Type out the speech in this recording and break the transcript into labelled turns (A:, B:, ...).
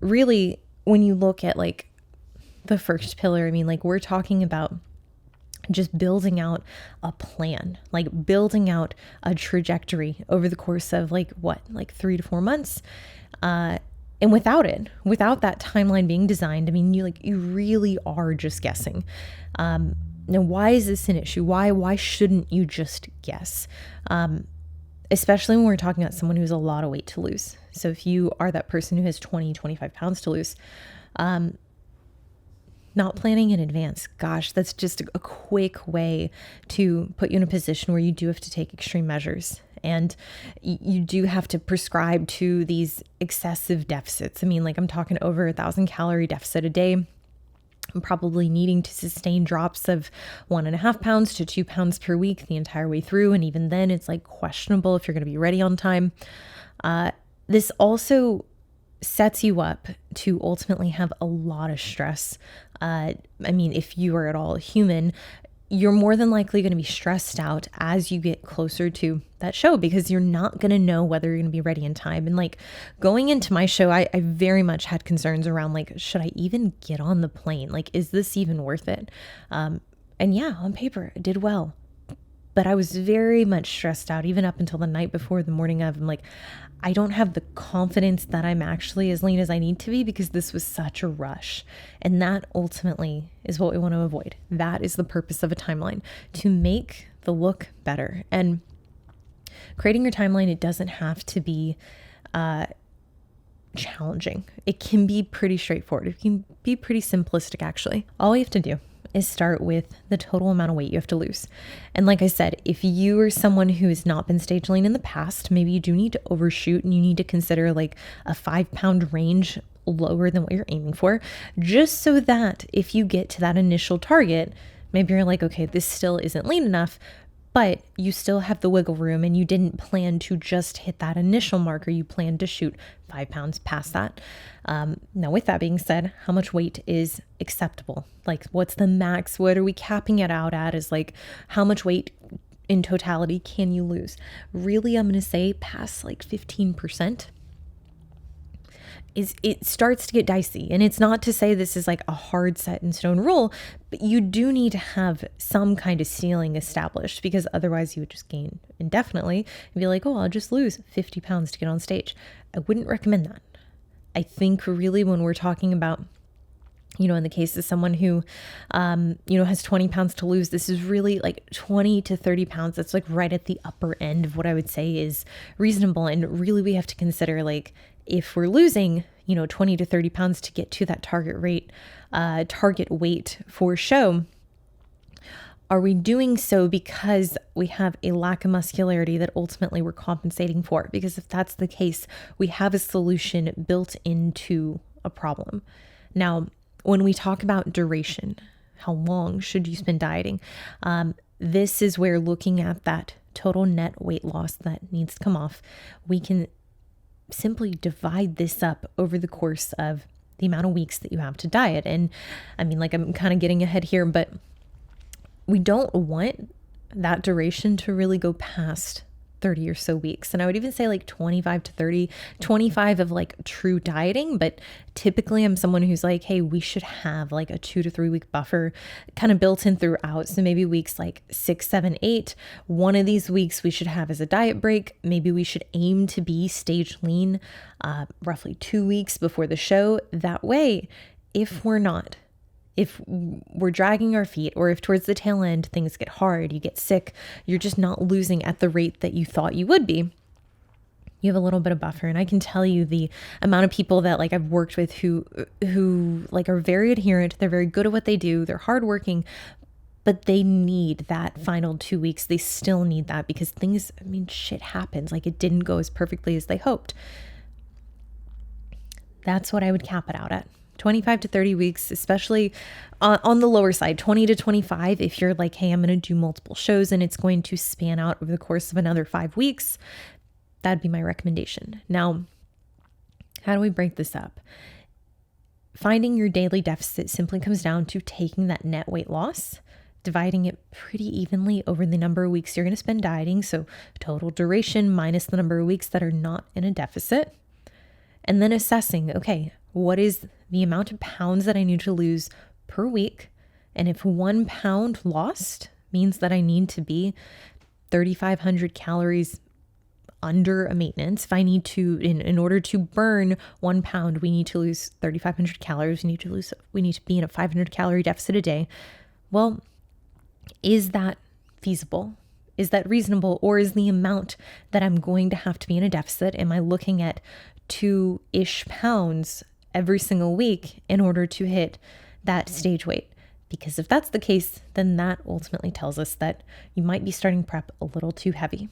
A: really, when you look at like the first pillar, I mean, like we're talking about just building out a plan, like building out a trajectory over the course of like 3 to 4 months. And without that timeline being designed, I mean, you really are just guessing. Now, why is this an issue? Why shouldn't you just guess? Especially when we're talking about someone who has a lot of weight to lose. So if you are that person who has 20, 25 pounds to lose, not planning in advance, gosh, that's just a quick way to put you in a position where you do have to take extreme measures. And you do have to prescribe to these excessive deficits. I mean, like I'm talking over 1,000 calorie deficit a day. I'm probably needing to sustain drops of 1.5 pounds to 2 pounds per week the entire way through. And even then it's like questionable if you're going to be ready on time. This also sets you up to ultimately have a lot of stress. I mean, if you are at all human, you're more than likely going to be stressed out as you get closer to that show because you're not going to know whether you're going to be ready in time. And like going into my show, I very much had concerns around like, should I even get on the plane? Like, is this even worth it? And yeah, on paper, I did well. But I was very much stressed out even up until the night before, the morning of. I'm like, I don't have the confidence that I'm actually as lean as I need to be because this was such a rush. And that ultimately is what we want to avoid. That is the purpose of a timeline, to make the look better. And creating your timeline, it doesn't have to be challenging. It can be pretty straightforward. It can be pretty simplistic, actually. All you have to do is start with the total amount of weight you have to lose. And like I said, if you are someone who has not been stage lean in the past, maybe you do need to overshoot and you need to consider like a 5-pound range lower than what you're aiming for, just so that if you get to that initial target, maybe you're like, okay, this still isn't lean enough, but you still have the wiggle room and you didn't plan to just hit that initial marker. You planned to shoot 5 pounds past that. Now, with that being said, how much weight is acceptable? Like, what's the max? What are we capping it out at? Is like, how much weight in totality can you lose? Really, I'm going to say past like 15%. It starts to get dicey. And it's not to say this is like a hard set in stone rule, but you do need to have some kind of ceiling established because otherwise you would just gain indefinitely and be like, oh, I'll just lose 50 pounds to get on stage. I wouldn't recommend that. I think really when we're talking about, in the case of someone who, has 20 pounds to lose, this is really like 20 to 30 pounds. That's like right at the upper end of what I would say is reasonable. And really we have to consider like, if we're losing, 20 to 30 pounds to get to that target weight for show, are we doing so because we have a lack of muscularity that ultimately we're compensating for? Because if that's the case, we have a solution built into a problem. Now, when we talk about duration, how long should you spend dieting? This is where looking at that total net weight loss that needs to come off, we can simply divide this up over the course of the amount of weeks that you have to diet. And I mean, like I'm kind of getting ahead here, but we don't want that duration to really go past 30 or so weeks. And I would even say like 25 to 30, 25 of like true dieting. But typically I'm someone who's like, hey, we should have like a 2 to 3 week buffer kind of built in throughout. So maybe weeks like 6, 7, 8, one of these weeks we should have as a diet break. Maybe we should aim to be stage lean roughly 2 weeks before the show. That way, if we're dragging our feet, or if towards the tail end things get hard, you get sick, you're just not losing at the rate that you thought you would be, you have a little bit of buffer. And I can tell you the amount of people that like I've worked with who like are very adherent, they're very good at what they do, they're hardworking, but they need that final 2 weeks. They still need that because shit happens. Like it didn't go as perfectly as they hoped. That's what I would cap it out at. 25 to 30 weeks, especially on the lower side, 20 to 25. If you're like, hey, I'm going to do multiple shows and it's going to span out over the course of another 5 weeks, that'd be my recommendation. Now, how do we break this up? Finding your daily deficit simply comes down to taking that net weight loss, dividing it pretty evenly over the number of weeks you're going to spend dieting. So total duration minus the number of weeks that are not in a deficit. And then assessing, okay, What is the amount of pounds that I need to lose per week? And if 1 pound lost means that I need to be 3,500 calories under a maintenance, if I need to, in order to burn 1 pound, we need to lose 3,500 calories. We need to be in a 500 calorie deficit a day. Well, is that feasible? Is that reasonable? Or is the amount that I'm going to have to be in a deficit? Am I looking at 2-ish pounds every single week in order to hit that stage weight? Because if that's the case, then that ultimately tells us that you might be starting prep a little too heavy.